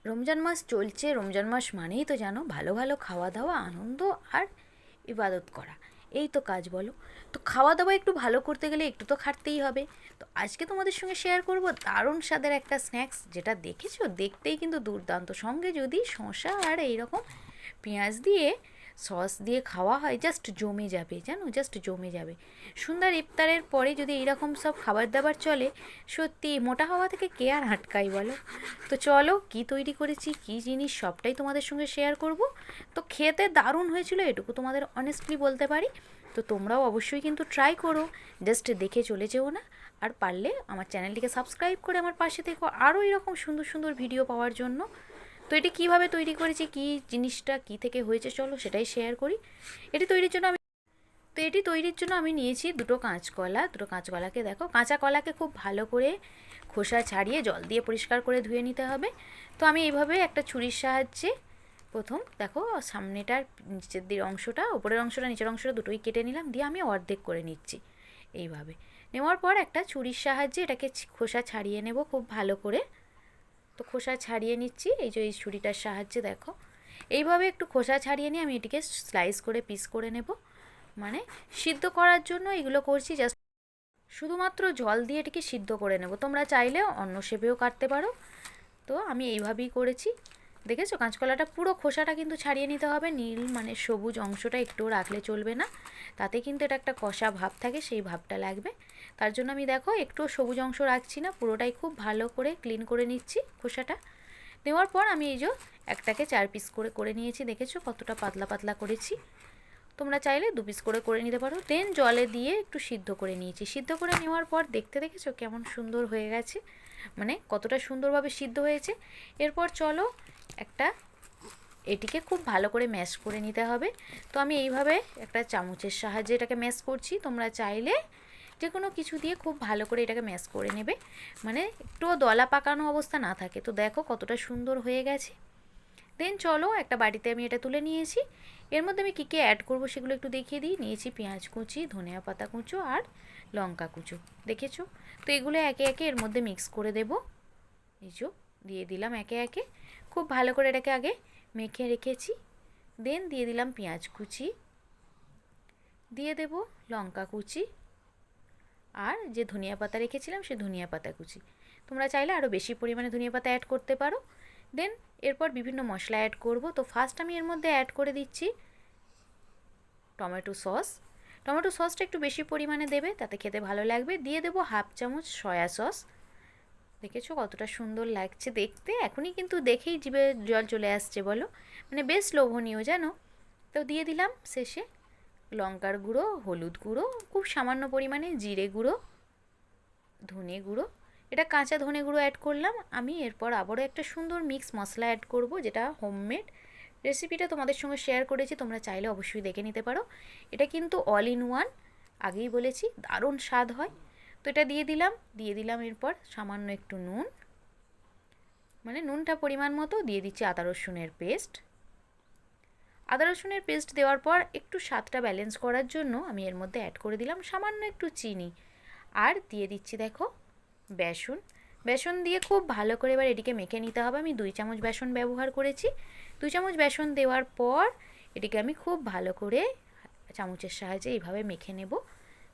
রমজান মাস চলছে। রমজান মাস মানেই তো জানো ভালো ভালো খাওয়া দাওয়া, আনন্দ আর ইবাদত করা, এই তো কাজ বলো। তো খাওয়া দাওয়া একটু ভালো করতে গেলে একটু তো খাটতেই হবে। তো আজকে তোমাদের সঙ্গে শেয়ার করব দারুণ স্বাদের একটা স্ন্যাক্স, যেটা দেখেছো দেখতেই কিন্তু দুর্দান্ত। সঙ্গে যদি শসা আর এইরকম পেঁয়াজ দিয়ে সস দিয়ে খাওয়া হয়, জাস্ট জমে যাবে জানো, জাস্ট জমে যাবে। সুন্দর ইফতারের পরে যদি এইরকম সব খাবার দাবার চলে, সত্যি মোটা হওয়া থেকে কে আর আটকাই বলো। তো চলো কি তৈরি করেছি, কি জিনিস সবটাই তোমাদের সঙ্গে শেয়ার করব। তো খেতে দারুণ হয়েছিল, এটুকু তোমাদের অনেস্টলি বলতে পারি। তো তোমরাও অবশ্যই কিন্তু ট্রাই করো, জাস্ট দেখে চলে যেও না। আর পারলে আমার চ্যানেলটিকে সাবস্ক্রাইব করে আমার পাশে থেকো আরও এরকম সুন্দর সুন্দর ভিডিও পাওয়ার জন্য। তো এটি কীভাবে তৈরি করেছি, কী জিনিসটা কী থেকে হয়েছে, চলো সেটাই শেয়ার করি। এটি তৈরির জন্য আমি নিয়েছি দুটো কাঁচকলা। দুটো কাঁচকলাকে দেখো, কাঁচা কলাকে খুব ভালো করে খোসা ছাড়িয়ে জল দিয়ে পরিষ্কার করে ধুয়ে নিতে হবে। তো আমি এইভাবে একটা ছুরির সাহায্যে প্রথম দেখো সামনেটার নিচের দিকে অংশটা, উপরের অংশটা নিচের অংশটা দুটোই কেটে নিলাম, দিয়ে আমি অর্ধেক করে নিচ্ছি। এইভাবে নেওয়ার পর একটা ছুরির সাহায্যে এটাকে খোসা ছাড়িয়ে নেব খুব ভালো করে। তো খোসা ছাড়িয়ে নিচ্ছি এই যে এই ছুরিটার সাহায্যে, দেখো এইভাবে একটু খোসা ছাড়িয়ে নিয়ে আমি এটিকে স্লাইস করে পিস করে নেব। মানে সিদ্ধ করার জন্য এগুলো করছি, জাস্ট শুধুমাত্র জল দিয়ে এটিকে সিদ্ধ করে নেব। তোমরা চাইলে অন্য শেপেও কাটতে পারো, তো আমি এইভাবেই করেছি। দেখেছো কাঁচকলাটা পুরো খোসাটা কিন্তু ছাড়িয়ে নিতে হবে, নীল মানে সবুজ অংশটা একটুও রাখলে চলবে না, তাতে কিন্তু এটা একটা কষা ভাব থাকে, সেই ভাবটা লাগবে। তার জন্য আমি দেখো একটুও সবুজ অংশ রাখছি না, পুরোটাই খুব ভালো করে ক্লিন করে নিচ্ছি খোসাটা। নেওয়ার পর আমি এই যে একটাকে 4 পিস করে করে নিয়েছি, দেখেছো কতটা পাতলা পাতলা করেছি। তোমরা চাইলে 2 পিস করে করে নিতে পারো। দেন জলে দিয়ে একটু সিদ্ধ করে নিয়েছি। সিদ্ধ করে নেওয়ার পর দেখতে দেখেছো কেমন সুন্দর হয়ে গেছে, মানে কতটা সুন্দরভাবে সিদ্ধ হয়েছে। এরপর চলো একটা এটিকে খুব ভালো করে ম্যাশ করে নিতে হবে। তো আমি এইভাবে একটা চামচের সাহায্যে এটাকে ম্যাশ করছি। তোমরা চাইলে যে কোনো কিছু দিয়ে খুব ভালো করে এটাকে ম্যাশ করে নেবে, মানে একটুও দলা পাকানো অবস্থা না থাকে। তো দেখো কতটা সুন্দর হয়ে গেছে। দেন চলো একটা বাটিতে আমি এটা তুলে নিয়েছি। এর মধ্যে আমি কী কী অ্যাড করবো সেগুলো একটু দেখিয়ে দিই। নিয়েছি পেঁয়াজ কুচি, ধনিয়া পাতা কুচো আর লঙ্কা কুচো, দেখেছো। তো এগুলো একে একে এর মধ্যে মিক্স করে দেব। এই যে দিয়ে দিলাম একে একে, খুব ভালো করে এটাকে আগে মেখে রেখেছি। দেন দিয়ে দিলাম পেঁয়াজ কুচি, দিয়ে দেব লঙ্কা কুচি, আর যে ধনিয়া পাতা রেখেছিলাম সে ধনিয়া পাতা কুচি। তোমরা চাইলে আরও বেশি পরিমাণে ধনিয়া পাতা অ্যাড করতে পারো। দেন এরপর বিভিন্ন মশলা অ্যাড করব। তো ফার্স্ট আমি এর মধ্যে অ্যাড করে দিচ্ছি টমেটো সস। টমেটো সসটা একটু বেশি পরিমাণে দেবে, তাতে খেতে ভালো লাগবে। দিয়ে দেবো হাফ চামচ সয়া সস। দেখেছো কতটা সুন্দর লাগছে দেখতে, এখনই কিন্তু দেখেই জিভে জল চলে আসছে বলো, মানে বেশ লোভনীয় জানো। তো দিয়ে দিলাম শেষে লঙ্কার গুঁড়ো, হলুদ গুঁড়ো, খুব সামান্য পরিমাণে জিরে গুঁড়ো, ধনে গুঁড়ো, এটা কাঁচা ধনে গুঁড়ো অ্যাড করলাম আমি। এরপর আবারও একটা সুন্দর মিক্স মশলা অ্যাড করব, যেটা হোমমেড রেসিপিটা তোমাদের সঙ্গে শেয়ার করেছি, তোমরা চাইলে অবশ্যই দেখে নিতে পারো। এটা কিন্তু অল ইন ওয়ান, আগেই বলেছি দারুণ স্বাদ হয়। তো এটা দিয়ে দিলাম এরপর সামান্য একটু নুন, মানে নুনটা পরিমাণ মতো দিয়ে দিচ্ছি। আদা রসুনের পেস্ট, আদা রসুনের পেস্ট দেওয়ার পর একটু স্বাদটা ব্যালেন্স করার জন্য আমি এর মধ্যে অ্যাড করে দিলাম সামান্য একটু চিনি, আর দিয়ে দিচ্ছি দেখো বেসন। বেসন দিয়ে খুব ভালো করে এবার এটিকে মেখে নিতে হবে। আমি 2 চামচ বেসন ব্যবহার করেছি। 2 চামচ বেসন দেওয়ার পর এটিকে আমি খুব ভালো করে চামচের সাহায্যে এইভাবে মেখে নেব।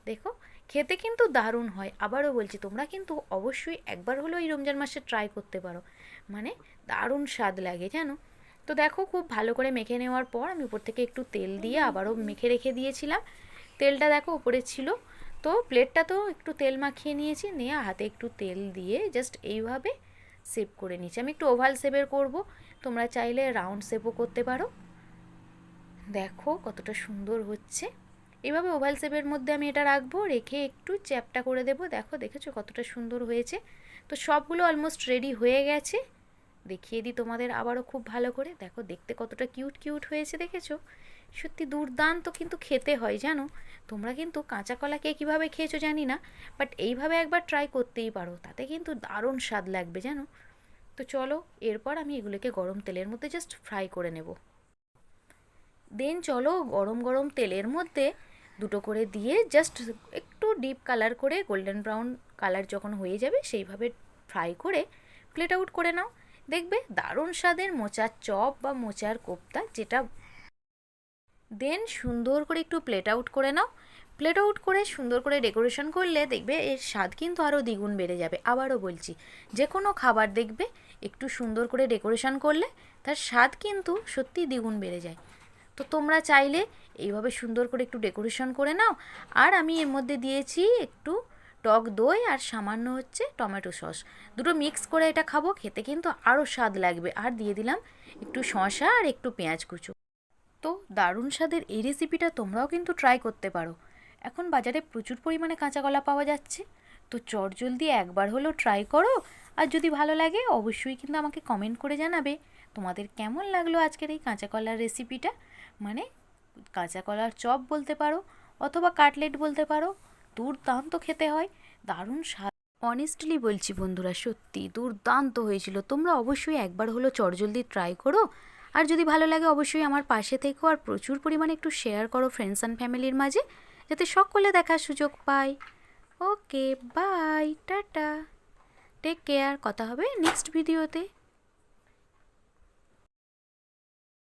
দেখো খেতে কিন্তু দারুণ হয়। আবারও বলছি তোমরা কিন্তু অবশ্যই একবার হলেও এই রমজান মাসে ট্রাই করতে পারো, মানে দারুণ স্বাদ লাগে জানো। তো দেখো খুব ভালো করে মেখে নেওয়ার পর আমি উপর থেকে একটু তেল দিয়ে আবারও মেখে রেখে দিয়েছিলাম। তেলটা দেখো উপরে ছিল, তো প্লেটটা তো একটু তেল মাখিয়ে নিয়েছি, নিয়ে হাতে একটু তেল দিয়ে জাস্ট এইভাবে শেপ করে নিচ্ছি। আমি একটু ওভাল শেপের করব, তোমরা চাইলে রাউন্ড শেপও করতে পারো। দেখো কতটা সুন্দর হচ্ছে। এইভাবে ওভাল শেপের মধ্যে আমি এটা রাখবো, রেখে একটু চ্যাপটা করে দেবো। দেখো দেখেছো কতটা সুন্দর হয়েছে। তো সবগুলো অলমোস্ট রেডি হয়ে গেছে। দেখিয়ে দিই তোমাদের আবারও খুব ভালো করে। দেখো দেখতে কতটা কিউট কিউট হয়েছে, দেখেছো। সত্যি দুর্দান্ত কিন্তু খেতে হয় জানো। তোমরা কিন্তু কাঁচা কলা কে কীভাবে খেয়েছো জানি না, বাট এইভাবে একবার ট্রাই করতেই পারো, তাতে কিন্তু দারুণ স্বাদ লাগবে জানো। তো চলো এরপর আমি এগুলোকে গরম তেলের মধ্যে জাস্ট ফ্রাই করে নেব। দেন চলো গরম গরম তেলের মধ্যে দুটো করে দিয়ে জাস্ট একটু ডিপ কালার করে গোল্ডেন ব্রাউন কালার যখন হয়ে যাবে সেইভাবে ফ্রাই করে প্লেট আউট করে নাও। দেখবে দারুণ স্বাদের মোচার চপ বা মোচার কোপ্তা, যেটা দেন সুন্দর করে একটু প্লেট আউট করে নাও। প্লেট আউট করে সুন্দর করে ডেকোরেশন করলে দেখবে এর স্বাদ কিন্তু আরও দ্বিগুণ বেড়ে যাবে। আবারও বলছি, যে কোনো খাবার দেখবে একটু সুন্দর করে ডেকোরেশন করলে তার স্বাদ কিন্তু সত্যিই দ্বিগুণ বেড়ে যায়। তো তোমরা চাইলে এইভাবে সুন্দর করে একটু ডেকোরেশন করে নাও। আর আমি এর মধ্যে দিয়েছি একটু টক দই আর সামান্য হচ্ছে টমেটো সস, দুটো মিক্স করে এটা খাবো, খেতে কিন্তু আরও স্বাদ লাগবে। আর দিয়ে দিলাম একটু শসা আর একটু পেঁয়াজ কুচো। তো দারুণ স্বাদের এই রেসিপিটা তোমরাও কিন্তু ট্রাই করতে পারো। এখন বাজারে প্রচুর পরিমাণে কাঁচা কলা পাওয়া যাচ্ছে, তো চটজলদি একবার হলেও ট্রাই করো। আর যদি ভালো লাগে অবশ্যই কিন্তু আমাকে কমেন্ট করে জানাবে তোমাদের কেমন লাগলো আজকের এই কাঁচা কলার রেসিপিটা। মানে কাঁচা কলার চপ বলতে পারো অথবা কাটলেট বলতে পারো, দুর্দান্ত খেতে হয়, দারুণ স্বাদ। অনেস্টলি বলছি বন্ধুরা, সত্যি দুর্দান্ত হয়েছিল। তোমরা অবশ্যই একবার হলো চটজলদি ট্রাই করো। আর যদি ভালো লাগে অবশ্যই আমার পাশে থেকো, আর প্রচুর পরিমাণে একটু শেয়ার করো ফ্রেন্ডস অ্যান্ড ফ্যামিলির মাঝে, যাতে সকলে দেখার সুযোগ পায়। ওকে, বাই, টাটা, টেক কেয়ার, কথা হবে নেক্সট ভিডিওতে।